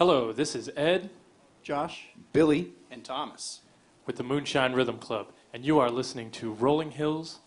Hello, this is Ed Josh, Billy, and Thomas. with the Moonshine Rhythm Club, and you are listening to Rolling Hills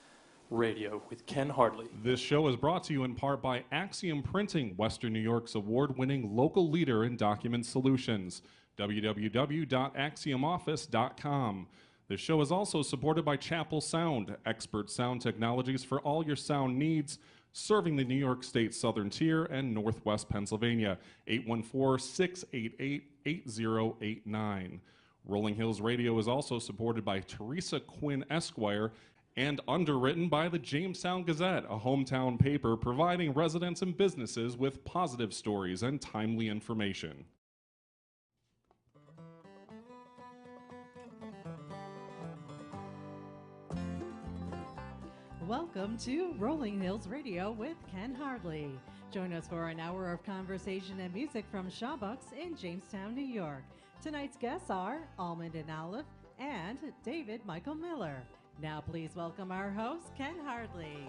Radio with Ken Hardley. This show is brought to you in part by Axiom Printing, Western New York's award-winning local leader in document solutions. www.axiomoffice.com. This show is also supported by Chapel Sound, expert sound technologies for all your sound needs, serving the New York State Southern Tier and Northwest Pennsylvania. 814-688-8089. Rolling Hills Radio is also supported by Teresa Quinn Esquire and underwritten by the Jamestown Gazette, a hometown paper providing residents and businesses with positive stories and timely information. Welcome to Rolling Hills Radio with Ken Hardley. Join us for an hour of conversation and music from Shawbucks in Jamestown, New York. Tonight's guests are Almond&Olive and David Michael Miller. Now please welcome our host, Ken Hardley.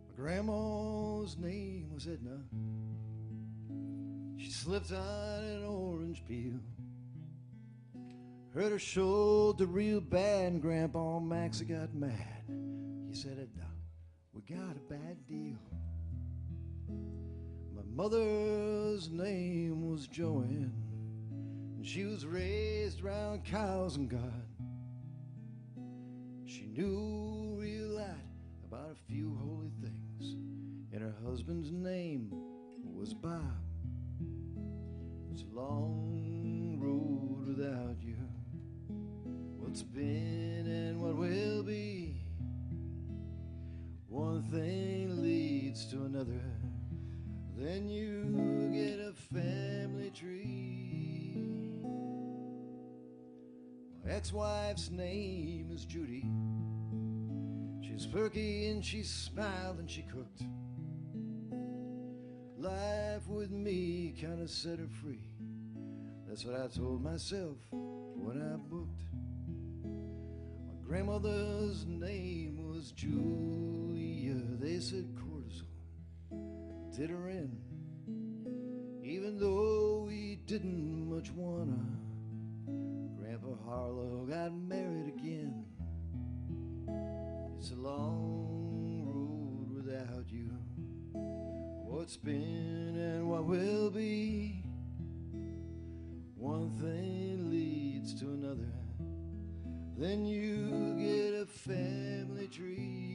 My grandma's name was Edna. She slipped on an orange peel. Hurt her shoulder real bad, and Grandpa Max got mad. He said, Edna, we got a bad deal. My mother's name was Joanne, and she was raised around cows and God. She knew real lot about a few holy things, and her husband's name was Bob. It's a long road without you, what's been and what will be. One thing leads to another, then you get a family tree. My ex-wife's name is Judy. She's perky and she smiled and she cooked. Life with me kind of set her free. That's what I told myself when I booked. My grandmother's name was Julia. They said cortisone did her in, even though we didn't much wanna. Grandpa Harlow got married again. It's a long road without you, what's been and what will be. One thing leads to another, then you get a family tree.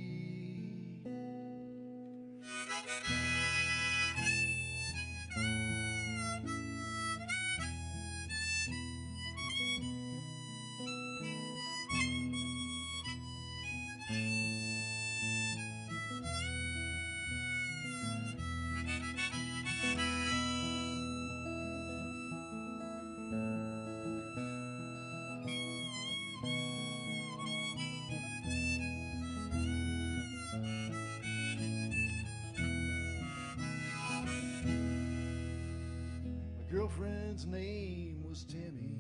Girlfriend's name was Tammy.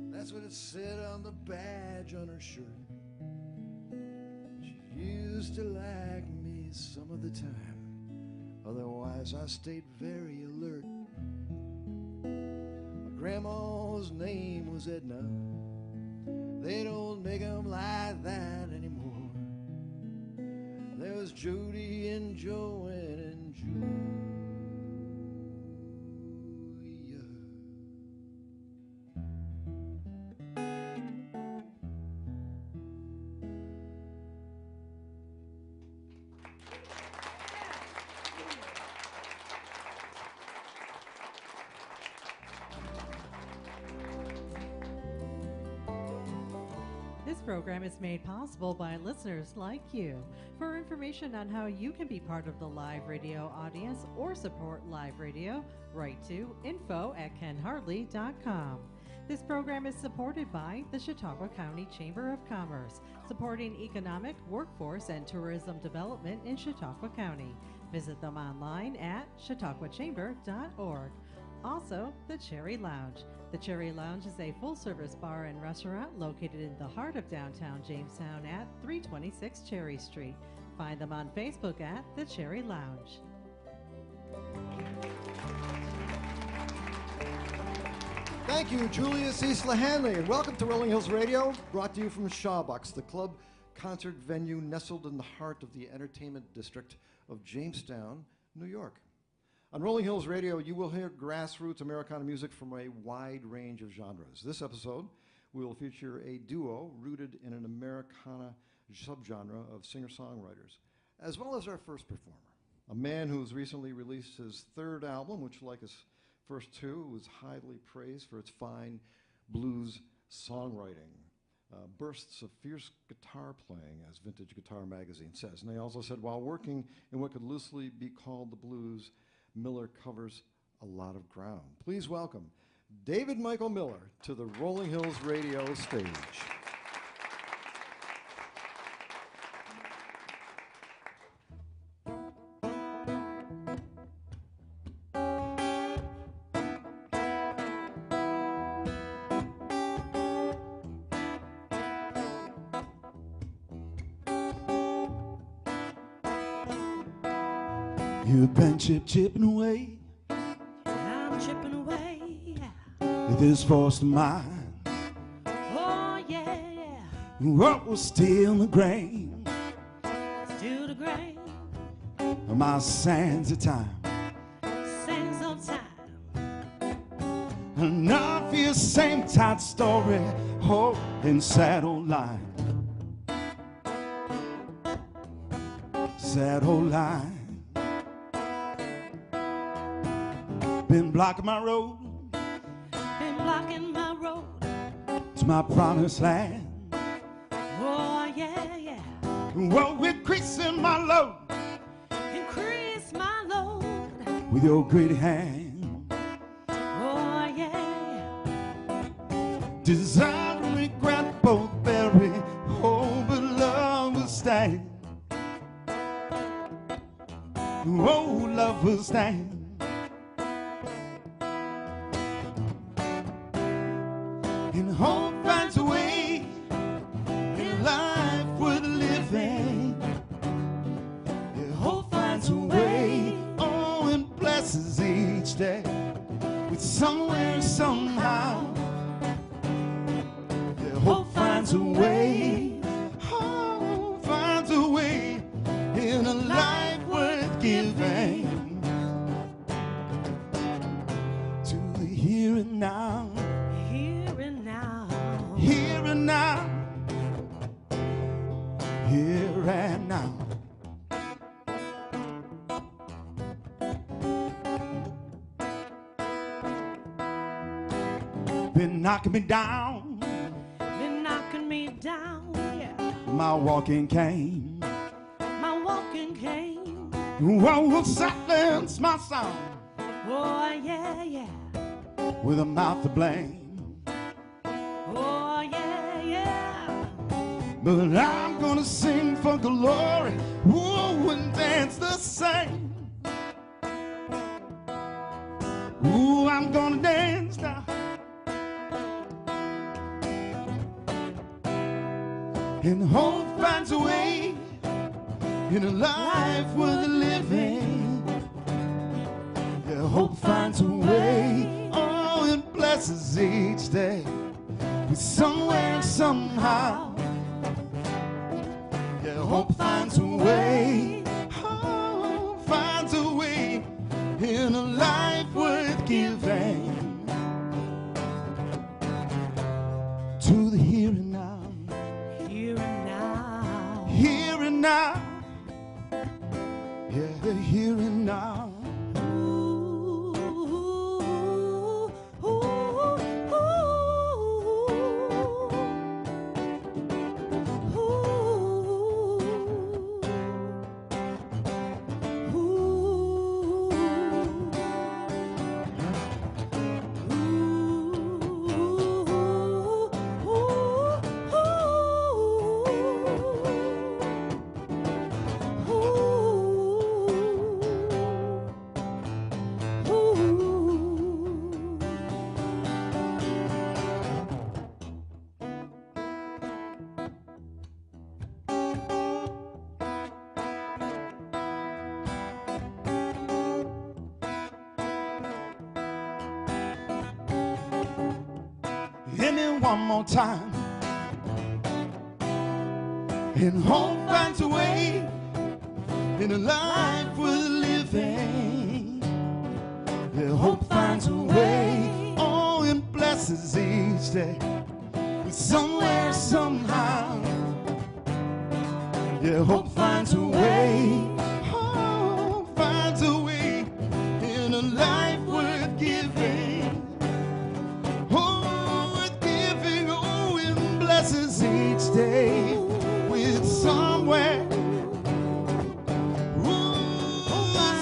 That's what it said on the badge on her shirt. She used to like me some of the time, otherwise I stayed very alert. My grandma's name was Edna. They don't make 'em like that anymore. There was Judy and Joanne and Julia. This program is made possible by listeners like you. For information on how you can be part of the live radio audience or support live radio, write to info@kenhardley.com. This program is supported by the Chautauqua County Chamber of Commerce, supporting economic, workforce, and tourism development in Chautauqua County. Visit them online at chautauquachamber.org. Also, the Cherry Lounge. The Cherry Lounge is a full-service bar and restaurant located in the heart of downtown Jamestown at 326 Cherry Street. Find them on Facebook at the Cherry Lounge. Thank you, Julius Isla Hanley, and welcome to Rolling Hills Radio, brought to you from Shawbucks, the club concert venue nestled in the heart of the entertainment district of Jamestown, New York. On Rolling Hills Radio, you will hear grassroots Americana music from a wide range of genres. This episode, we will feature a duo rooted in an Americana subgenre of singer-songwriters, as well as our first performer, a man who's recently released his third album, which, like his first two, was highly praised for its fine blues songwriting. Bursts of fierce guitar playing, as Vintage Guitar Magazine says. And they also said, while working in what could loosely be called the blues, Miller covers a lot of ground. Please welcome David Michael Miller to the Rolling Hills Radio stage. You've been chipping away. I'm chipping away. At this force of mine. Oh yeah, What was still the grain still the grain, of my sands of time. sands of time. And I feel same tight story, hope and sad old line. Sad old line. Been blocking my road Been blocking my road. to my promised land. Oh yeah, Well, we're increasing my load increase my load. with your great hand. Oh yeah, Desire and regret both bury, oh, but love will stand. Oh, love will stand. And hope finds a way in life worth living. And hope finds a way, oh, and blesses each day with somewhere, somehow. Yeah, hope finds a way, hope finds a way in a life worth giving. To the here and now. here and now. Here and now, here and now. Been knocking me down, Been knocking me down. Yeah, my walking cane. my walking cane. What will silence my sound Oh yeah, with a mouth to blame? oh yeah. But I'm gonna sing for glory, ooh, and dance the same. Ooh, I'm gonna dance now. And hope finds a way in a life worth living. Yeah, hope finds a way, oh, and blesses each day with somewhere, somehow. Yeah, hope finds a way, hope finds a way in a life worth giving. To the here and now. Here and now. Here and now, yeah, the here and now. Ooh, ooh, ooh, Hit me one more time. And hope finds a way in a life worth living. Yeah, hope finds a way. Oh, and blesses each day. Somewhere, somehow. Yeah, hope finds a way. Hope finds a way in a life worth giving. Oh, worth giving. Oh, and blesses each day with somewhere. Ooh,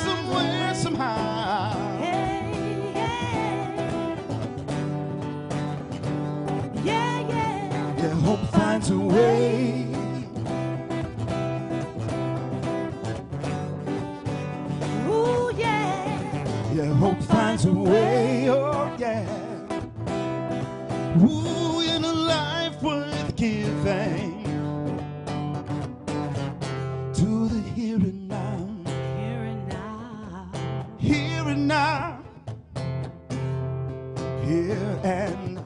somewhere, somehow. Yeah, hope finds a way. Ooh, yeah. Yeah, hope finds a way. Oh, yeah. Ooh, in a life worth giving. To the here and now. Here and now. Here and now. Here and now.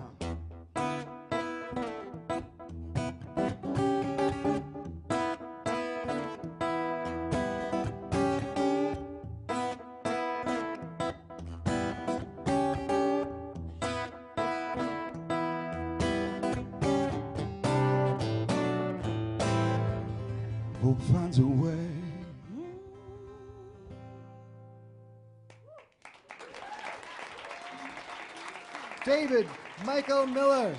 Hope finds a way. David Michael Miller.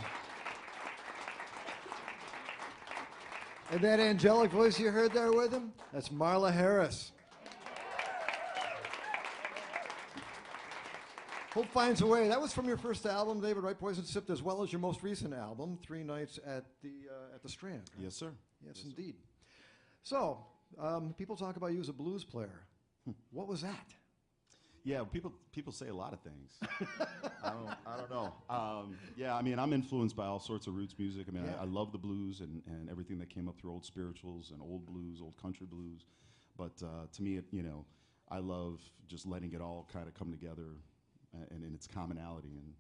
And that angelic voice you heard there with him, that's Marla Harris. Hope Finds a Way. That was from your first album, David, right? Poison Sipped, as well as your most recent album, 3 Nights at the Strand. Right? Yes, sir. Yes, indeed. So, people talk about you as a blues player. What was that? Yeah, people say a lot of things. I don't know. Yeah, I mean, I'm influenced by all sorts of roots music. I mean, Yeah. I love the blues and everything that came up through old spirituals and old blues, old country blues. But to me, I love just letting it all kind of come together and in its commonality and,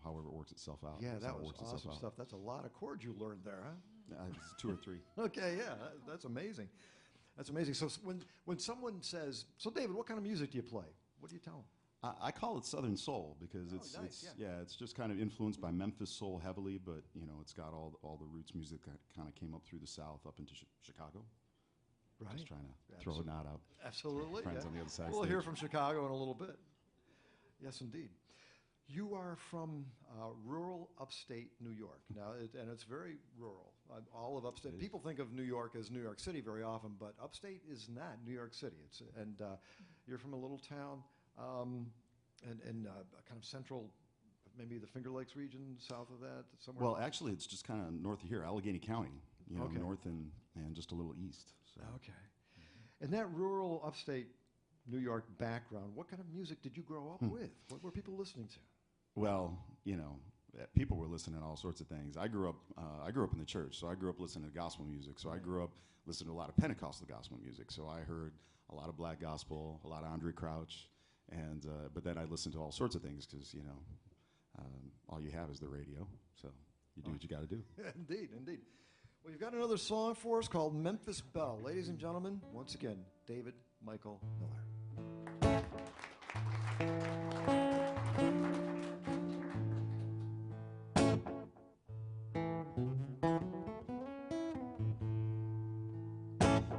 however it works itself out. Yeah, That's that how it was works itself awesome out. stuff. That's a lot of chords you learned there, huh? It's 2 or 3. Okay, yeah, that's amazing. That's amazing. So when someone says, so David, what kind of music do you play? What do you tell them? I call it Southern Soul because nice, it's just kind of influenced by Memphis soul heavily, but it's got all the roots music that kind of came up through the South up into Chicago. Right. Just trying to throw a nod out. Absolutely. Friends yeah. on the other side of the We'll hear stage. from Chicago in a little bit. Yes, indeed. You are from rural upstate New York. Now, and it's very rural. All of upstate. People think of New York as New York City very often, but upstate is not New York City. You're from a little town and kind of central, maybe the Finger Lakes region, south of that, somewhere. Well, actually, it's just kind of north of here, Allegheny County. Okay. North and just a little east. So. Okay. In that rural upstate New York background, what kind of music did you grow up with? What were people listening to? Well, people were listening to all sorts of things. I grew up in the church, so I grew up listening to gospel music. So I grew up listening to a lot of Pentecostal gospel music. So I heard a lot of black gospel, a lot of Andre Crouch, and but then I listened to all sorts of things because all you have is the radio. So you do what you got to do. Indeed, indeed. Well, you've got another song for us called Memphis Belle. Ladies and gentlemen, once again, David Michael Miller.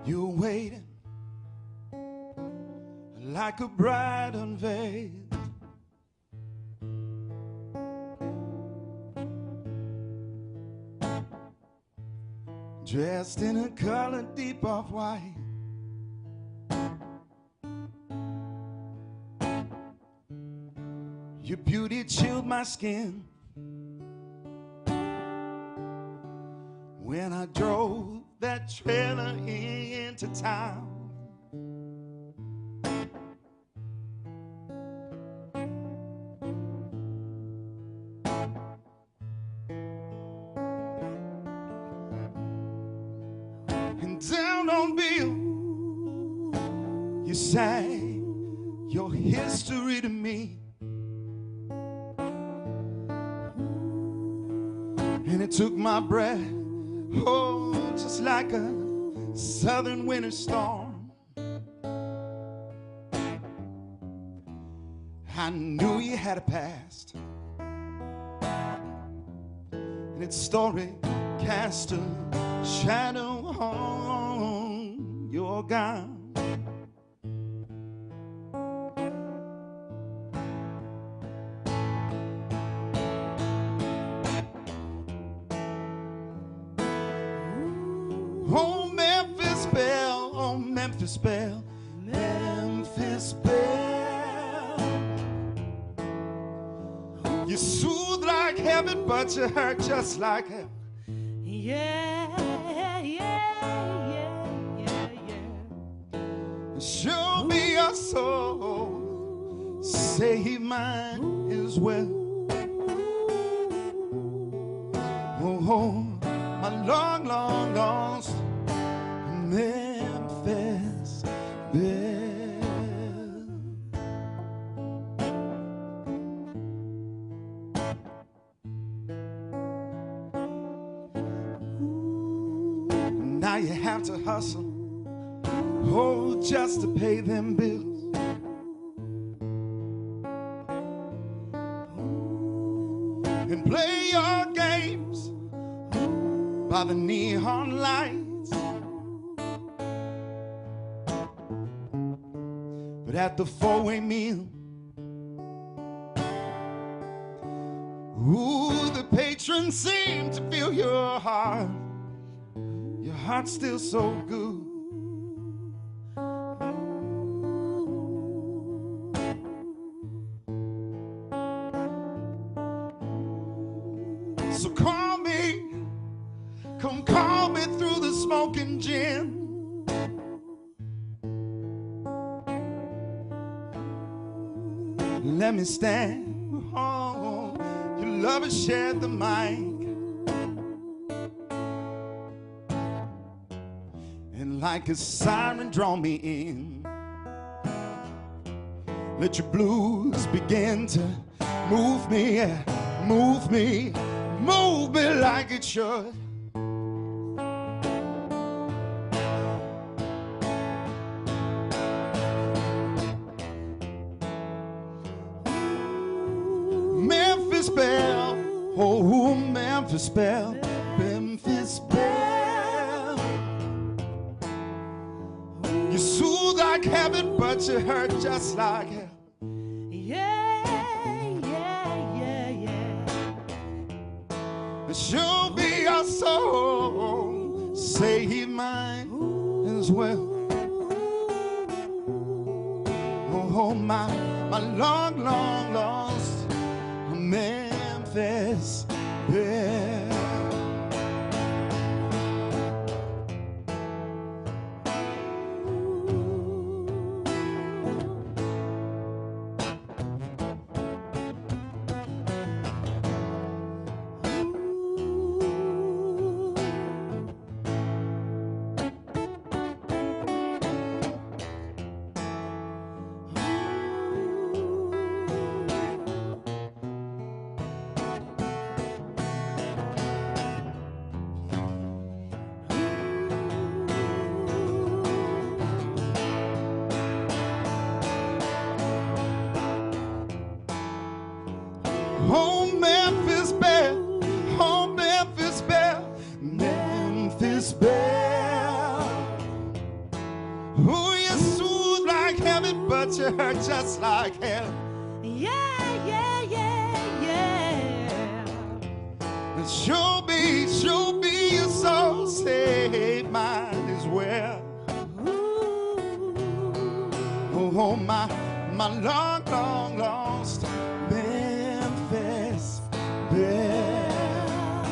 You're waiting like a bride unveiled. Dressed in a color deep off white. Your beauty chilled my skin when I drove that trailer into town. And down on Bill, you sang your history to me. It took my breath, oh, just like a southern winter storm. I knew you had a past, and its story cast a shadow on your gown. Oh, Memphis Belle, oh, Memphis Belle, Memphis Belle. You soothe like heaven, but you hurt just like hell. Yeah, yeah, yeah, yeah, yeah. Show me your soul, save mine as well. Oh, my long, long lost Memphis Belle. Now you have to hustle, oh, just to pay them bills. And play your games by the neon lights. But at the four-way meal, ooh, the patrons seem to feel your heart. Your heart's still so good. So call me, come call me through the smoking gin. Let me stand, oh, your lover shared the mic. And like a siren draw me in. Let your blues begin to move me, move me, move me like it should. Memphis Belle, oh, Memphis Belle, Memphis Belle. You soothe like heaven, but you hurt just like hell. Yeah, yeah, yeah, yeah. Show me your soul, save mine as well. Oh, my long, long lost Memphis Belle. Oh, Memphis Belle, oh, Memphis Belle, Memphis Belle. Oh, you soothe like heaven, but you hurt just like hell. Yeah, yeah, yeah, yeah. And show me your soul, save mine as well. Oh, my long, long lost Memphis Belle.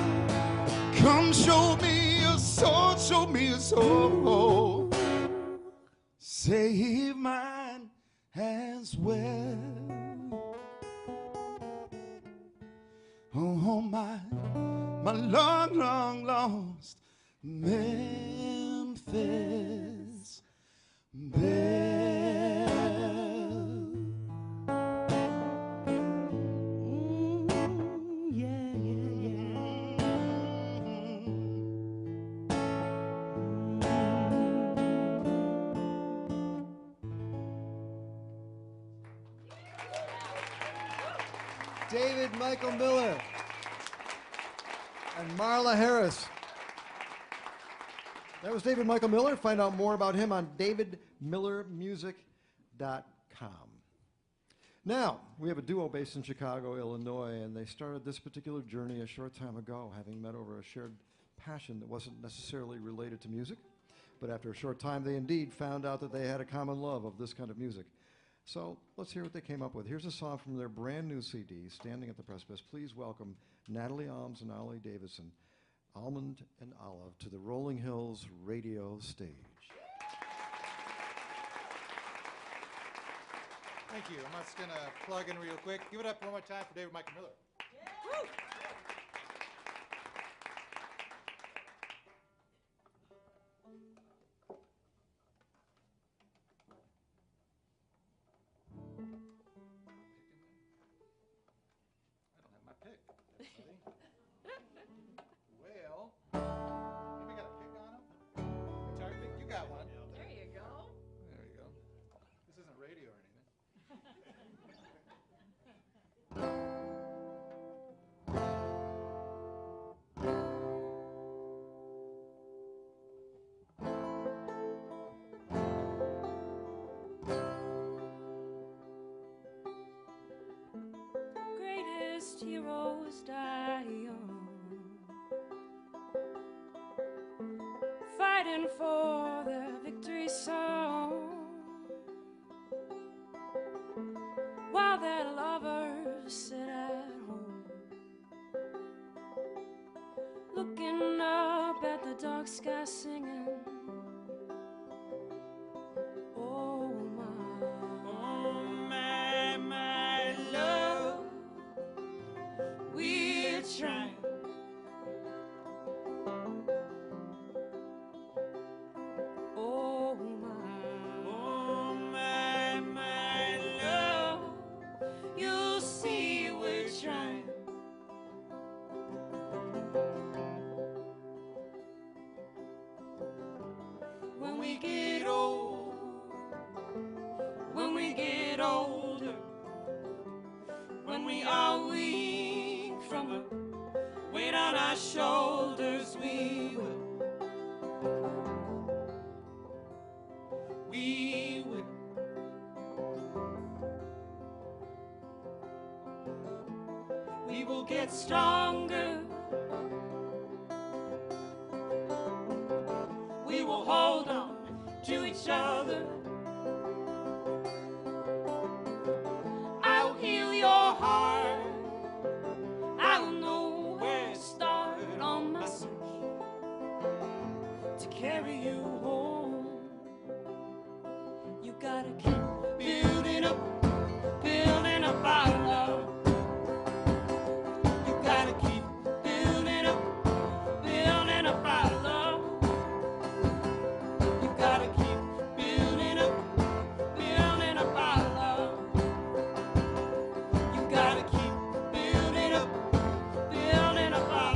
Come show me your soul, show me your soul. Save mine as well. Oh, my long, long lost Memphis Belle. Yeah, yeah, yeah. David Michael Miller and Marla Harris. That was David Michael Miller. Find out more about him on davidmillermusic.com. Now, we have a duo based in Chicago, Illinois, and they started this particular journey a short time ago, having met over a shared passion that wasn't necessarily related to music. But after a short time, they indeed found out that they had a common love of this kind of music. So let's hear what they came up with. Here's a song from their brand new CD, Standing at the Precipice. Please welcome Natalie Alms and Ollie Davidson, Almond and Olive, to the Rolling Hills radio stage. Thank you. I'm just going to plug in real quick. Give it up one more time for David Michael Miller. Yeah. Well, maybe got a pick on him? Guitar pick? You got one. There you go. There we go. This isn't radio or anything. Greatest heroes die young, fighting for their victory song, while their lovers sit at home, looking up at the dark sky singing, oh my love, we're trying. Oh my love, you'll see we're trying. When we get old, when we get older, when we are weak from the weight on our shoulders, we will. We will. We will get stronger. We will hold on to each other. I'll heal your heart. I will know where to start on my search to carry you home. You gotta keep building up our love. You gotta keep building up our love. You gotta keep building up our love. You gotta keep building up our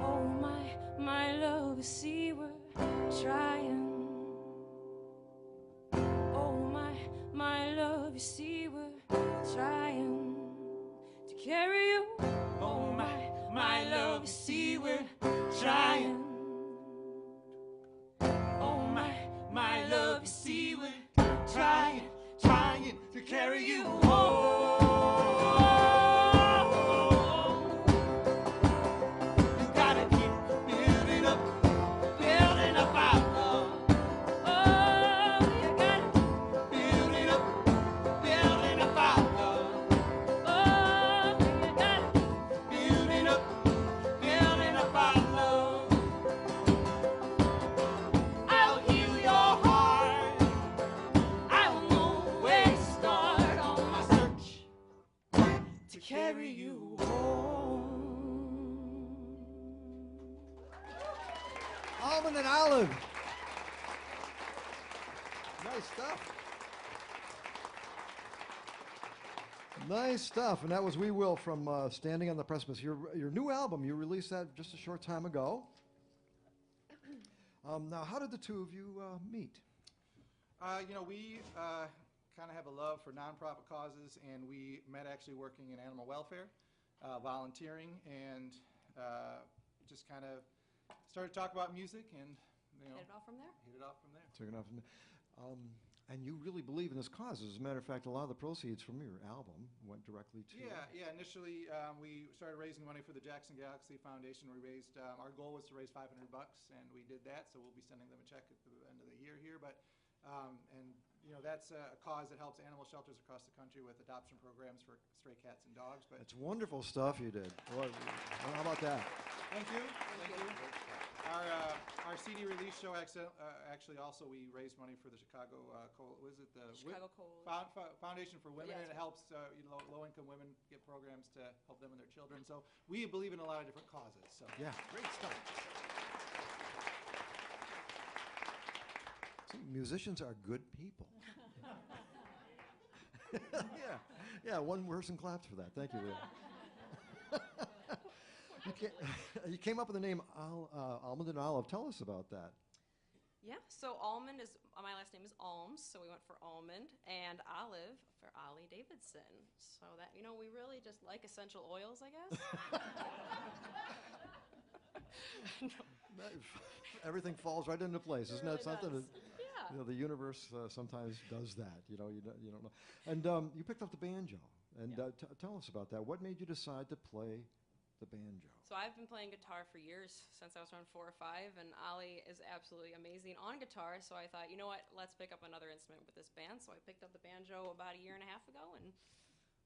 Oh my love, see we're trying. Oh my love, you see we're trying to carry you. Oh my love, you see we're trying. Oh my love, you see we're trying to carry you home. You gotta keep building up our love. Oh, you gotta keep building up our love. Oh, you gotta keep building up our love. I'll heal your heart. I will know where to start on my search to carry you home. Almond and Olive. Nice stuff. Nice stuff. And that was We Will from Standing on the Precipice. Your new album, you released that just a short time ago. Now, how did the two of you meet? We kind of have a love for nonprofit causes, and we met actually working in animal welfare, volunteering, and just kind of started to talk about music, and Hit it off from there. Hit it off from there. Took it off from there. And you really believe in this cause. As a matter of fact, a lot of the proceeds from your album went directly to... Yeah. Initially, we started raising money for the Jackson Galaxy Foundation. We raised, our goal was to raise $500, and we did that, so we'll be sending them a check at the end of the year here. But, that's a cause that helps animal shelters across the country with adoption programs for stray cats and dogs. But It's wonderful stuff you did. Boy, how about that? Thank you. Our CD release show actually also we raised money for the Chicago Chicago Cold. Foundation for Women, Yeah, and it helps low-income women get programs to help them and their children. So we believe in a lot of different causes. So Yeah. great stuff. See, musicians are good people. Yeah, one person claps for that. Thank you, Leah. You came up with the name Almond&Olive. Tell us about that. Yeah, so Almond is, my last name is Alms, so we went for Almond, and Olive for Ollie Davidson. So that, we really just like essential oils, I guess. Everything falls right into place. Isn't really that something? does. Yeah. The universe sometimes does that. You don't know. And you picked up the banjo. And tell us about that. What made you decide to play the banjo? So I've been playing guitar for years, since I was around 4 or 5, and Ollie is absolutely amazing on guitar, so I thought, you know what, let's pick up another instrument with this band. So I picked up the banjo about 1.5 years ago, and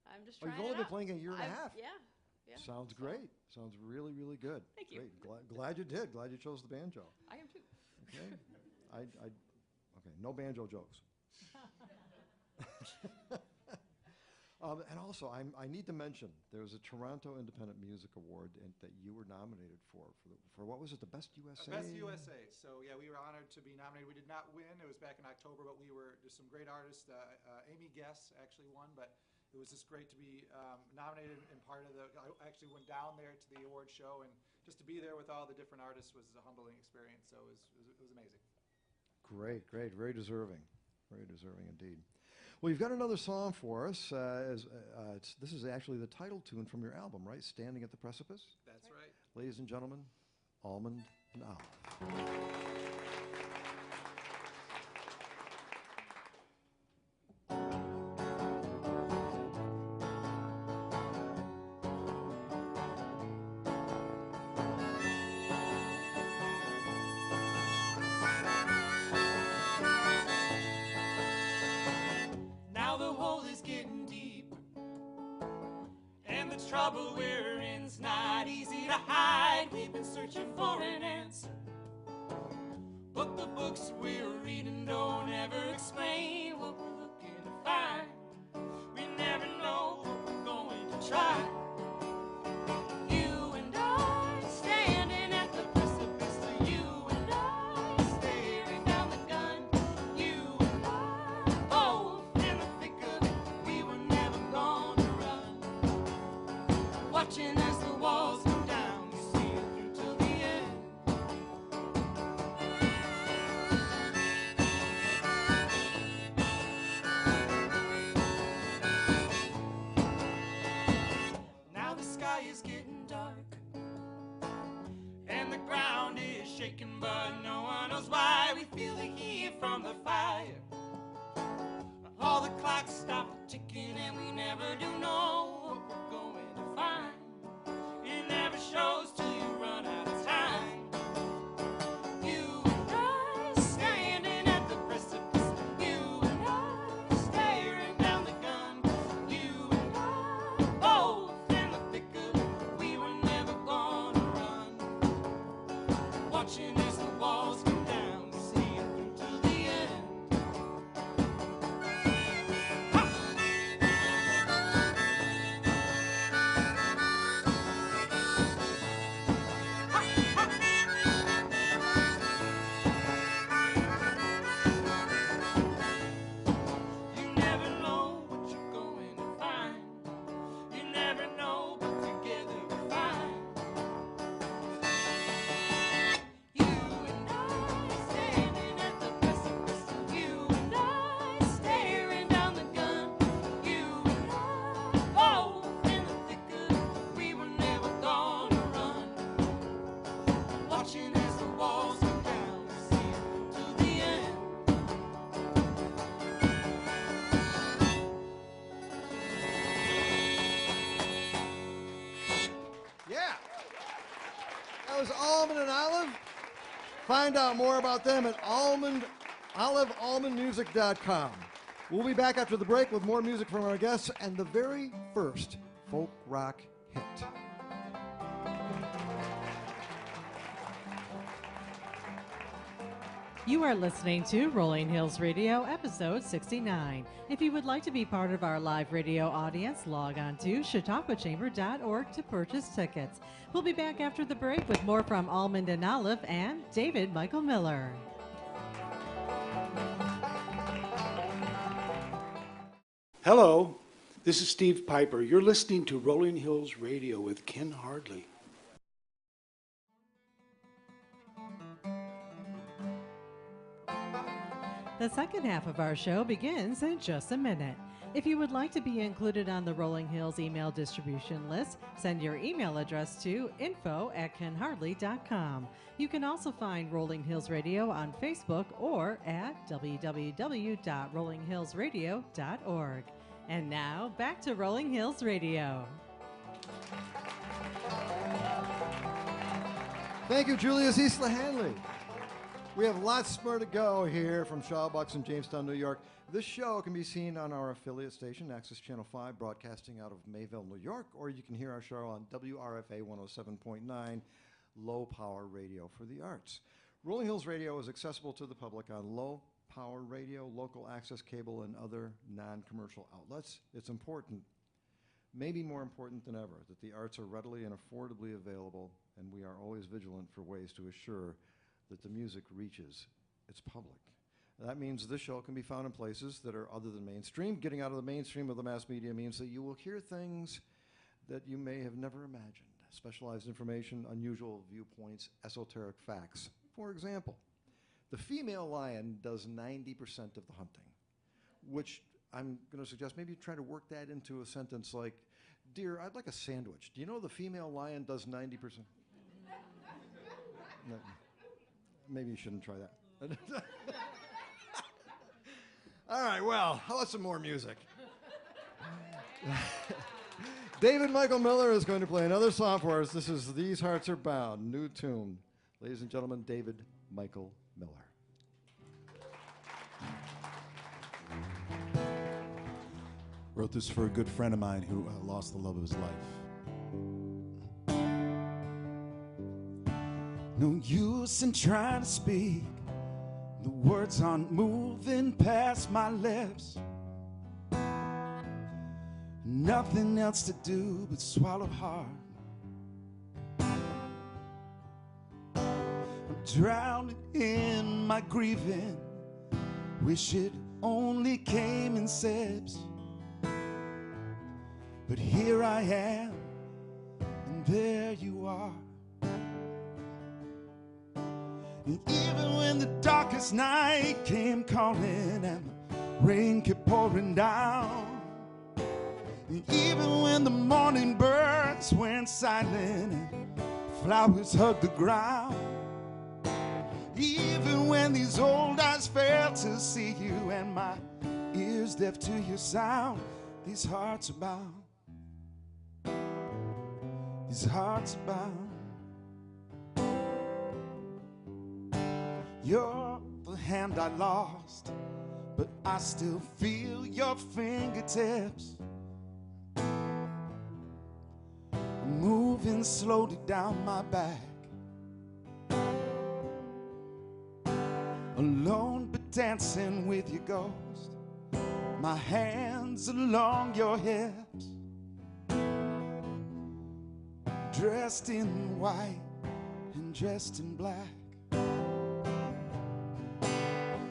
I'm just trying it out. You've only been playing 1.5 years? Yeah. Sounds great. Sounds really, really good. Thank you. Great. Glad you did. Glad you chose the banjo. I am too. Okay. Okay, no banjo jokes. And also, I need to mention, there was a Toronto Independent Music Award that you were nominated for what was it, the Best USA? Best USA. So, yeah, we were honored to be nominated. We did not win. It was back in October, but there's some great artists. Amy Guess actually won, but it was just great to be nominated and part of I actually went down there to the award show, and just to be there with all the different artists was a humbling experience. So it was amazing. Great. Very deserving. Very deserving indeed. Well, you've got another song for us. This is actually the title tune from your album, right? Standing at the Precipice? That's right. Ladies and gentlemen, Almond&Olive. Trouble we're in's not easy to hide. We've been searching for an answer, but the books we're reading don't ever explain what we're looking to find. We never know what we're going to try. You and I standing at the precipice, you and I staring down the gun. You and I both in the thick of it. We were never gonna run. Watching as the walls come down, we see it through till the end. Now the sky is getting dark, and the ground is shaking, but no one knows why. We feel the heat from the fire. All the clocks stop ticking, and we never do know what we're going to find. It never shows till you run out of time. You and I standing at the precipice. You and I staring down the gun. You and I both in the thick of it. We were never gonna run. Watching as the walls come down, we see it through till the end. You never know what you're going to find. Find out more about them at almondmusic.com. We'll be back after the break with more music from our guests and the very first folk rock hit. You are listening to Rolling Hills Radio, episode 69. If you would like to be part of our live radio audience, log on to chautaupachamber.org to purchase tickets. We'll be back after the break with more from Almond and Olive and David Michael Miller. Hello, this is Steve Piper. You're listening to Rolling Hills Radio with Ken Hardley. The second half of our show begins in just a minute. If you would like to be included on the Rolling Hills email distribution list, send your email address to info@kenhardley.com. You can also find Rolling Hills Radio on Facebook or at www.rollinghillsradio.org. And now, back to Rolling Hills Radio. Thank you, Julius Eastla Hanley. We have lots more to go here from Shawbucks in Jamestown, New York. This show can be seen on our affiliate station, Access Channel 5, broadcasting out of Mayville, New York, or you can hear our show on WRFA 107.9, low-power radio for the arts. Rolling Hills Radio is accessible to the public on low-power radio, local access cable, and other non-commercial outlets. It's important, maybe more important than ever, that the arts are readily and affordably available, and we are always vigilant for ways to assure that the music reaches its public. That means this show can be found in places that are other than mainstream. Getting out of the mainstream of the mass media means that you will hear things that you may have never imagined. Specialized information, unusual viewpoints, esoteric facts. For example, the female lion does 90% of the hunting, which I'm going to suggest maybe try to work that into a sentence like, "Dear, I'd like a sandwich. Do you know the female lion does 90%? No. Maybe you shouldn't try that. All right, well, how about some more music? David Michael Miller is going to play another song for us. This is These Hearts Are Bound, new tune. Ladies and gentlemen, David Michael Miller. Wrote this for a good friend of mine who lost the love of his life. No use in trying to speak. The words aren't moving past my lips. Nothing else to do but swallow hard. I'm drowning in my grieving. Wish it only came in sips. But here I am, and there you are. And even when the darkest night came calling and the rain kept pouring down, and even when the morning birds went silent and flowers hugged the ground, even when these old eyes failed to see you and my ears deaf to your sound, these hearts are bound. These hearts are bound. You're the hand I lost, but I still feel your fingertips moving slowly down my back. Alone but dancing with your ghost, my hands along your hips, dressed in white and dressed in black.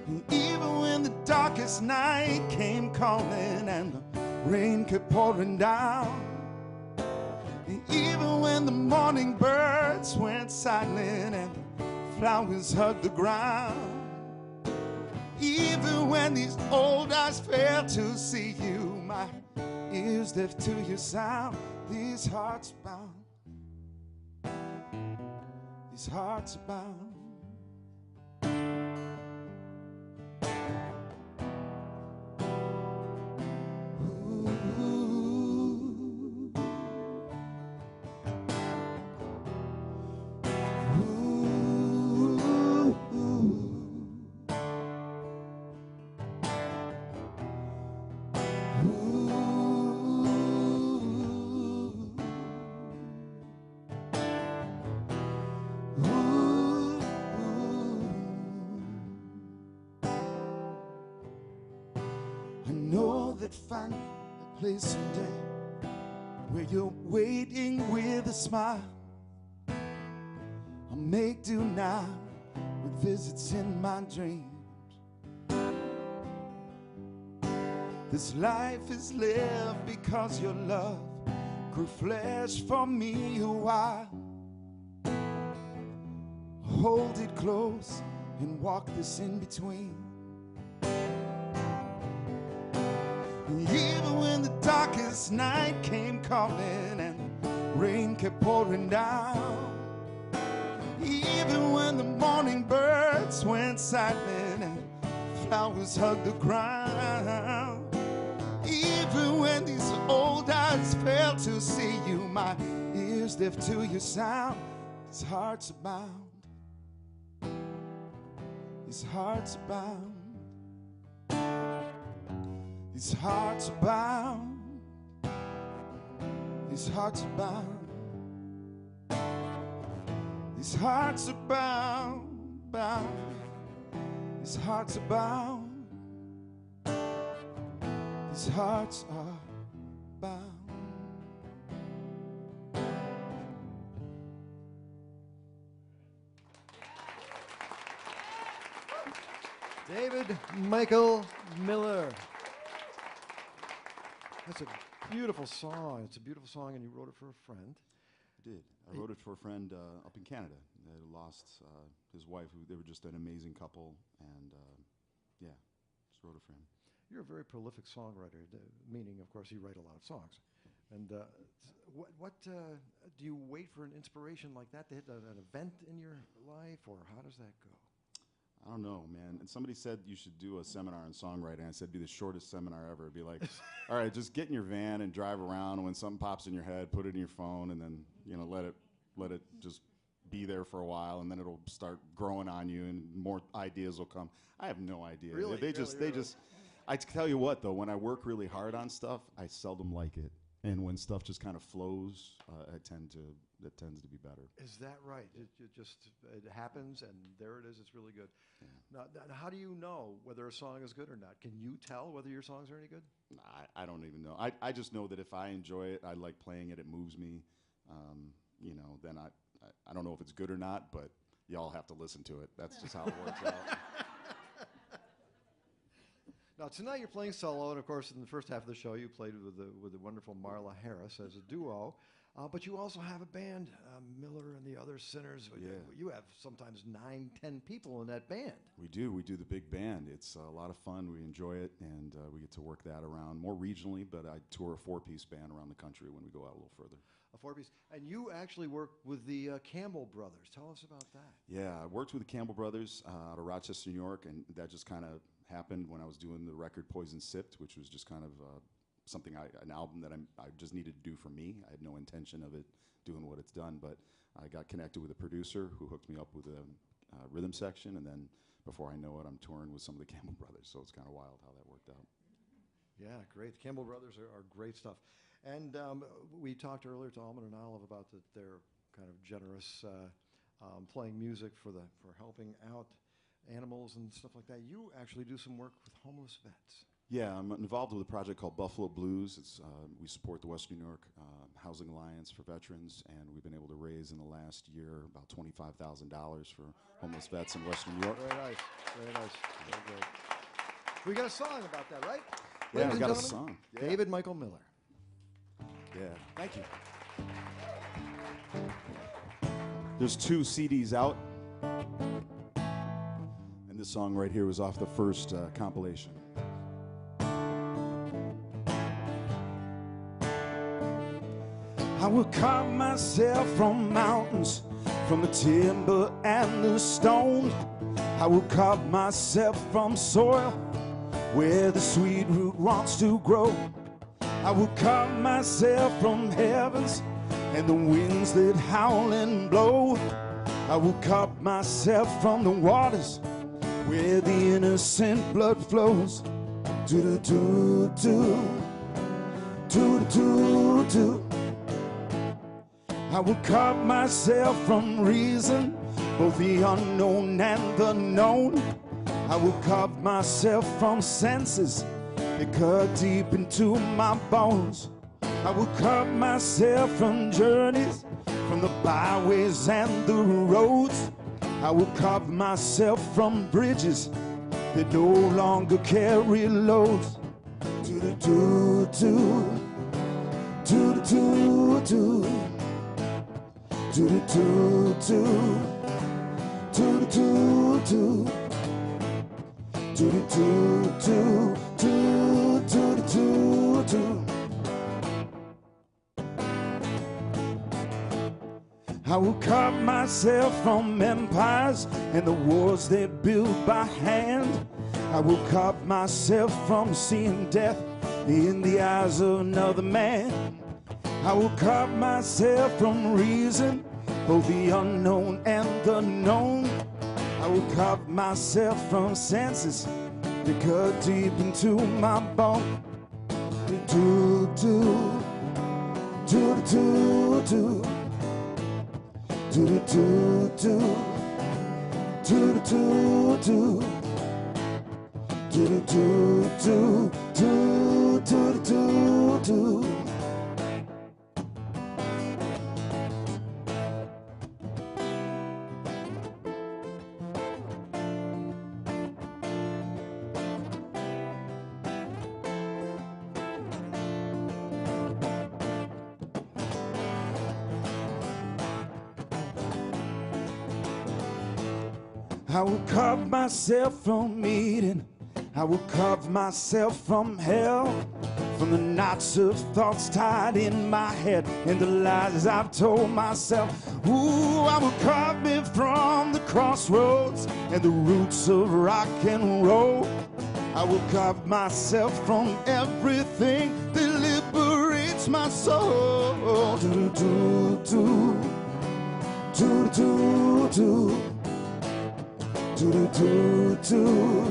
And even when the darkest night came calling and the rain kept pouring down, and even when the morning birds went silent and the flowers hugged the ground, even when these old eyes failed to see you, my ears deaf to your sound, these hearts bound. These hearts are bound. that find a place someday where you're waiting with a smile. I'll make do now with visits in my dreams. This life is lived because your love grew flesh for me a while. Hold it close and walk this in between. Even when the darkest night came calling and rain kept pouring down, even when the morning birds went silent and flowers hugged the ground, even when these old eyes failed to see you, my ears deaf to your sound, these hearts are bound. These hearts are bound. These hearts are bound. These hearts are bound. These hearts are bound, bound. These hearts are bound. These hearts are bound. David Michael Miller. That's a beautiful song. It's a beautiful song, and you wrote it for a friend. I did. I wrote it for a friend up in Canada that lost his wife. They were just an amazing couple, and yeah, just wrote it for him. You're a very prolific songwriter, meaning, of course, you write a lot of songs. And what do you wait for an inspiration like that to hit an event in your life, or how does that go? I don't know, man. And somebody said you should do a seminar on songwriting. I said, it'd be the shortest seminar ever. It'd be like, all right, just get in your van and drive around. And when something pops in your head, put it in your phone, and then let it just be there for a while, and then it'll start growing on you, and more ideas will come. I have no idea. Really? They just. I tell you what, though, when I work really hard on stuff, I seldom like it. And when stuff just kind of flows, it tends to be better. Is that right? It happens, and there it is. It's really good. Yeah. Now, how do you know whether a song is good or not? Can you tell whether your songs are any good? I don't even know. I just know that if I enjoy it, I like playing it. It moves me. Then I don't know if it's good or not, but y'all have to listen to it. That's just how it works out. Now, tonight you're playing solo, and of course, in the first half of the show, you played with the wonderful Marla Harris as a duo. But you also have a band, Miller and the Other Sinners. Yeah. You have sometimes 9, 10 people in that band. We do. We do the big band. It's a lot of fun. We enjoy it, and we get to work that around more regionally, but I tour a 4-piece band around the country when we go out a little further. A 4-piece. And you actually work with the Campbell Brothers. Tell us about that. Yeah, I worked with the Campbell Brothers out of Rochester, New York, and that just kind of happened when I was doing the record Poison Sipped, which was just kind of something, an album that I just needed to do for me. I had no intention of it doing what it's done, but I got connected with a producer who hooked me up with a rhythm section, and then before I know it, I'm touring with some of the Campbell Brothers, so it's kind of wild how that worked out. Yeah, great. The Campbell Brothers are great stuff. And we talked earlier to Almond&Olive about their kind of generous playing music for helping out animals and stuff like that. You actually do some work with homeless vets. Yeah, I'm involved with a project called Buffalo Blues. We support the Western New York Housing Alliance for veterans, and we've been able to raise in the last year about $25,000 for homeless vets in Western New York. Very nice, very nice. Very good. We got a song about that, right? Yeah, we got a song. Yeah. David Michael Miller. Yeah, thank you. There's 2 CDs out, and this song right here was off the first compilation. I will carve myself from mountains, from the timber and the stone. I will carve myself from soil where the sweet root wants to grow. I will carve myself from heavens and the winds that howl and blow. I will carve myself from the waters where the innocent blood flows. Do-do-do-do, do-do-do-do. I will carve myself from reason, both the unknown and the known. I will carve myself from senses It cut deep into my bones. I will cut myself from journeys, from the byways and the roads. I will carve myself from bridges that no longer carry loads. To the do do, to the do do, to the do do, to the do do, to the do do, to the do do. I will carve myself from empires and the wars they built by hand. I will carve myself from seeing death in the eyes of another man. I will carve myself from reason, both the unknown and the known. I will carve myself from senses that cut deep into my bone. Do do do do do. Do do do do, do do do do, do do do do do do. I will carve myself from Eden. I will carve myself from hell, from the knots of thoughts tied in my head and the lies I've told myself. Ooh, I will carve me from the crossroads and the roots of rock and roll. I will carve myself from everything that liberates my soul. Do do do do do do. Do do do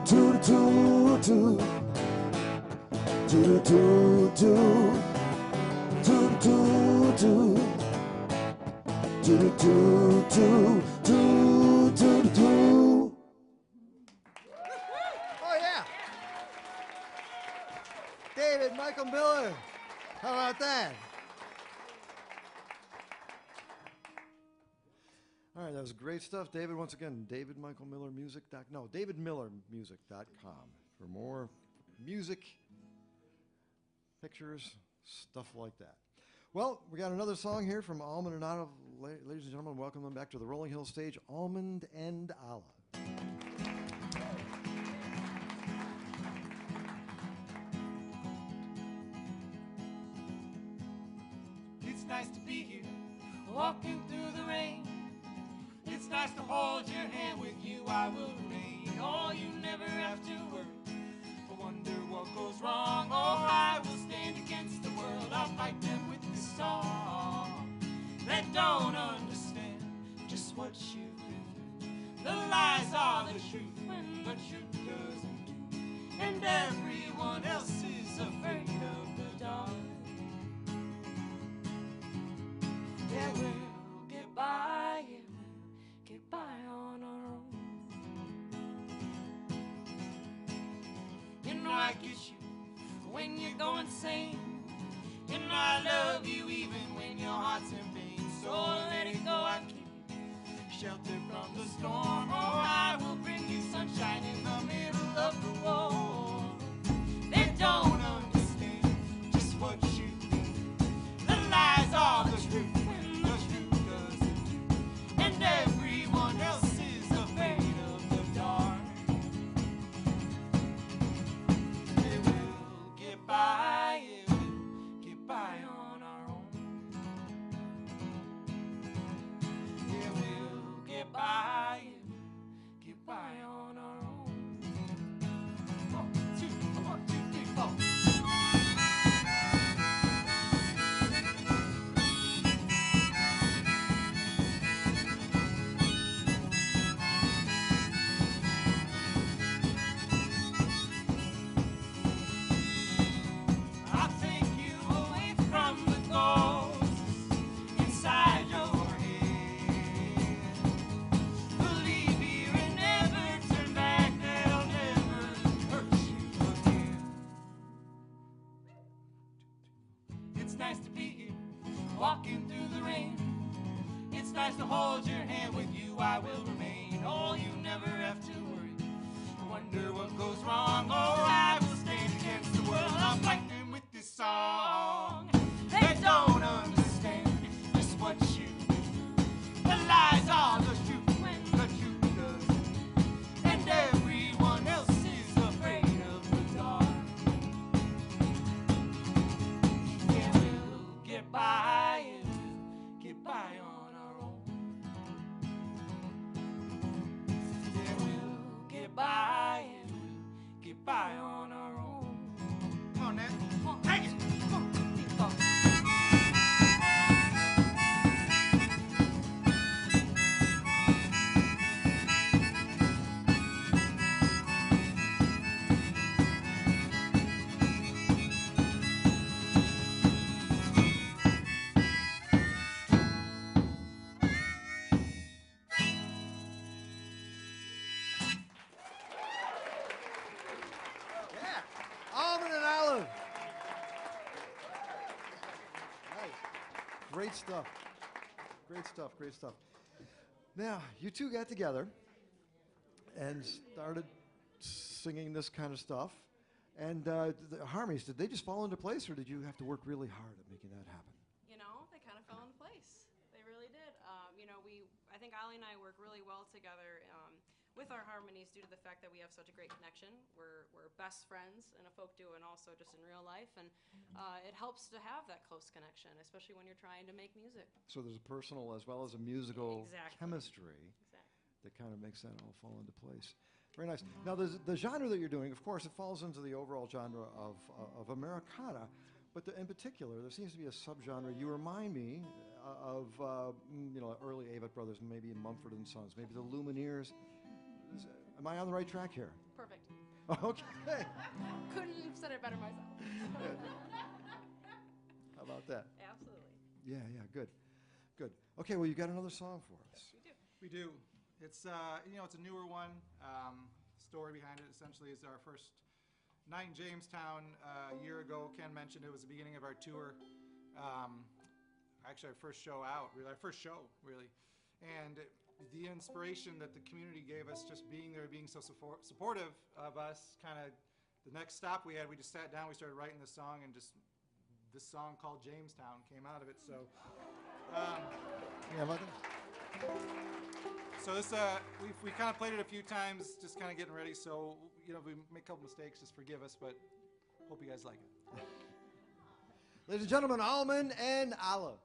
do do do do do do do do do do do do do. Oh yeah, David Michael Miller. How about that? All right, that was great stuff, David. Once again, davidmillermusic.com for more music, pictures, stuff like that. Well, we got another song here from Almond and Olive. Ladies and gentlemen, welcome them back to the Rolling Hills stage, Almond and Olive. It's nice to be here, walking through the rain. It's nice to hold your hand. With you I will remain. Oh, you never have to worry or wonder what goes wrong. Oh, I will stand against the world. I'll fight them with this song. They don't understand just what you do. The lies are the truth when the truth doesn't do. And everyone else is afraid of the dark. Yeah, we'll get by. Get by on our own. You know I get you when you go insane. You know I love you even when your heart's in pain. So let it go, I'll keep you sheltered from the storm. Oh, I will bring you sunshine in the middle of the war. They don't understand just what you do. The lies are the truth when the truth doesn't do. And everyone else is afraid of the dark. They will get by, it will get by on our own. Yeah, we'll get by, it will get by on our own. 1, 2, 1, 2, 3, 4. tries to hold your hand, with you I will remain. Oh, you never have to worry, wonder what goes wrong. Oh, I will stand against the world, I'll fight them with this song. They don't understand just what you do. The lies are the truth when the truth does, and everyone else is afraid of the dark. Yeah, we'll get by and we'll get by on our own. Yeah, we'll get by and we'll get by on our own. Come on, Nat. Come on, take it. Come on. Keep going. Almond and Olive. Nice. Great stuff. Great stuff. Great stuff. Now, you two got together and started singing this kind of stuff. And the harmonies, did they just fall into place, or did you have to work really hard at making that happen? You know, they kind of fell into place. They really did. You know, I think Ollie and I work really well together with our harmonies due to the fact that we have such a great connection. We're best friends in a folk duo and also just in real life, and it helps to have that close connection, especially when you're trying to make music. So there's a personal as well as a musical Exactly. chemistry Exactly. that kind of makes that all fall into place. Very nice. Now, the genre that you're doing, of course, it falls into the overall genre of Americana, but in particular, there seems to be a subgenre. You remind me of early Avett Brothers, maybe Mumford and Sons, maybe the Lumineers. Am I on the right track here? Perfect. Okay. Couldn't have said it better myself. How about that? Absolutely. Yeah, good. Okay, well, you got another song for us. We do. We do. It's it's a newer one. Story behind it essentially is our first night in Jamestown a year ago. Ken mentioned it was the beginning of our tour. Actually, our first show out, really, our first show, really. And the inspiration that the community gave us, just being there, being so supportive of us, kind of the next stop we had, we just sat down, we started writing this song, and just this song called Jamestown came out of it. So, so this we kind of played it a few times, just kind of getting ready. So if we make a couple mistakes, just forgive us, but hope you guys like it. Ladies and gentlemen, Almond and Olive.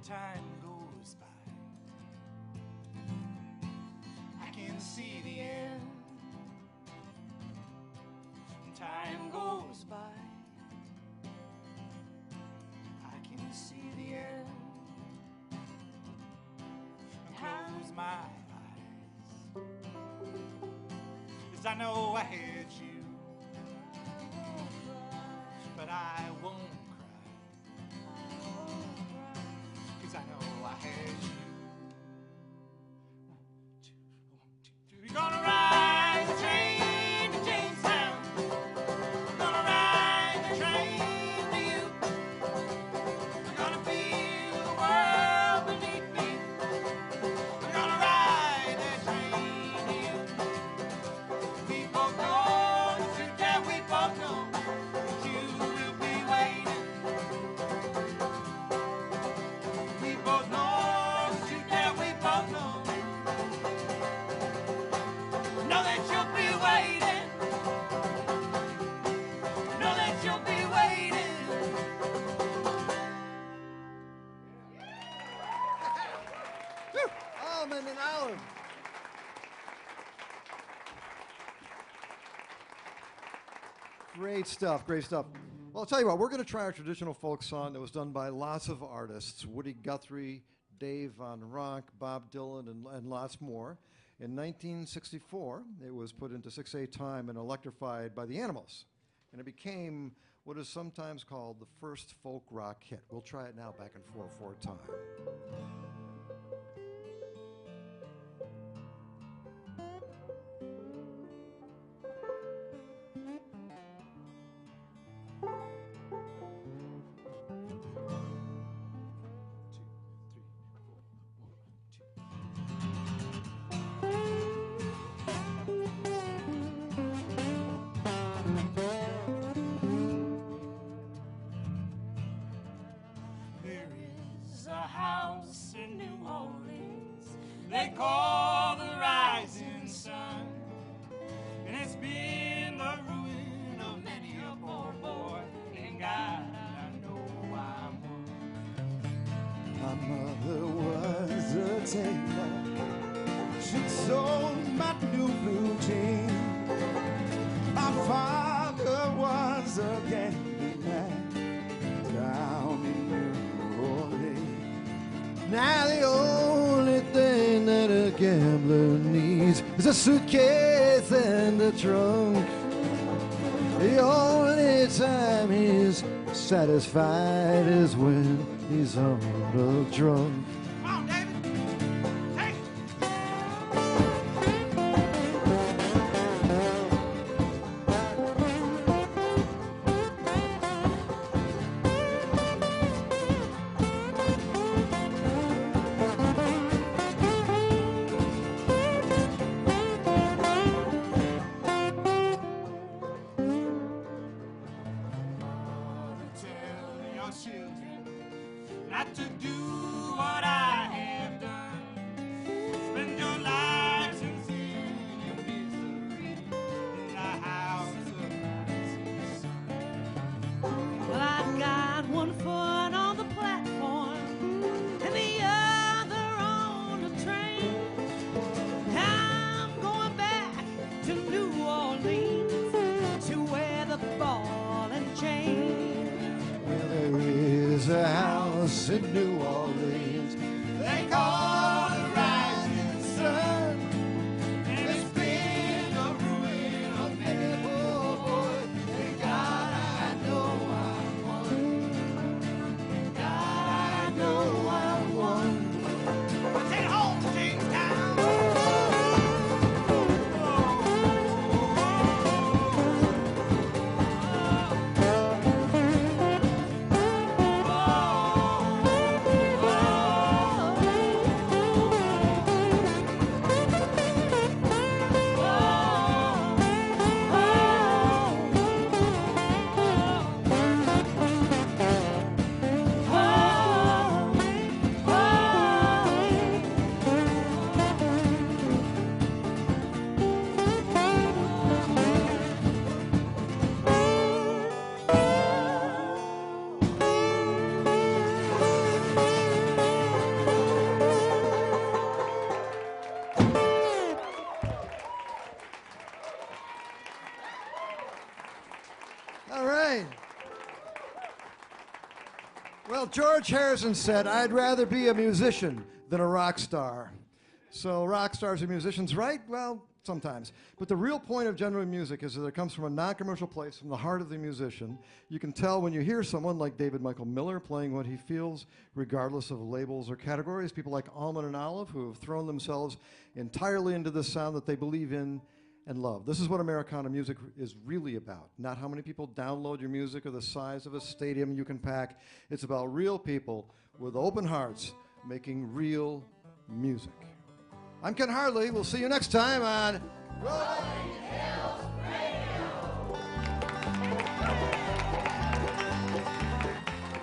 Time goes by, I can see the end. Time goes by, I can see the end. Close my eyes, 'cause I know I had you, but Almond&Olive. Great stuff, great stuff. Well, I'll tell you what, we're going to try our traditional folk song that was done by lots of artists, Woody Guthrie, Dave Von Ronk, Bob Dylan, and lots more. In 1964, it was put into 6/8 time and electrified by the Animals. And it became what is sometimes called the first folk rock hit. We'll try it now back in 4/4 time. They call the rising sun, and it's been the ruin of many a poor boy. And God, I know I'm one. My mother was a tailor. She sold my new blue jeans. My father was a gambling man down in New Orleans. Now the only thing that a gambler needs is a suitcase and a trunk. The only time he's satisfied is when he's on a drunk. Come on, David. Take it. Tell your children not to do what I have done. Spend your lives in sin and misery in the house of rising sun. Well, I got one foot on the platform and the other on the train. I'm going back to New Orleans to wear the ball and chain. Well, there is a house in New Orleans They call the rising sun, and it's been the ruin of many poor boys. And God, I know I won. God, I know I won. Take it home, Jamestown. All right. Well, George Harrison said, I'd rather be a musician than a rock star. So rock stars are musicians, right? Well, sometimes. But the real point of genuine music is that it comes from a non-commercial place, from the heart of the musician. You can tell when you hear someone like David Michael Miller playing what he feels, regardless of labels or categories. People like Almond&Olive, who have thrown themselves entirely into the sound that they believe in and love. This is what Americana music is really about. Not how many people download your music or the size of a stadium you can pack. It's about real people with open hearts making real music. I'm Ken Hardley. We'll see you next time on Rolling Hills Radio.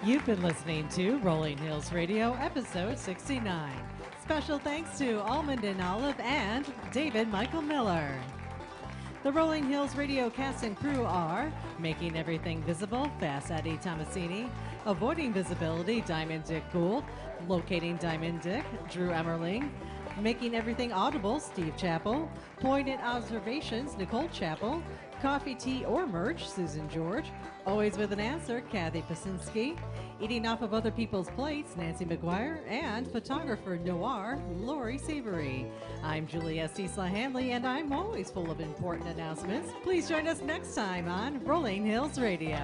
You've been listening to Rolling Hills Radio, episode 69. Special thanks to Almond&Olive and David Michael Miller. The Rolling Hills Radio cast and crew are Making Everything Visible, Fast Eddie Tomasini, Avoiding Visibility, Diamond Dick Gould, Locating Diamond Dick, Drew Emmerling, Making everything audible, Steve Chappell. Poignant observations, Nicole Chappell. Coffee, tea, or merch, Susan George. Always with an answer, Kathy Pasinski. Eating off of other people's plates, Nancy McGuire. And photographer noir, Lori Savory. I'm Julie S. Hanley, and I'm always full of important announcements. Please join us next time on Rolling Hills Radio.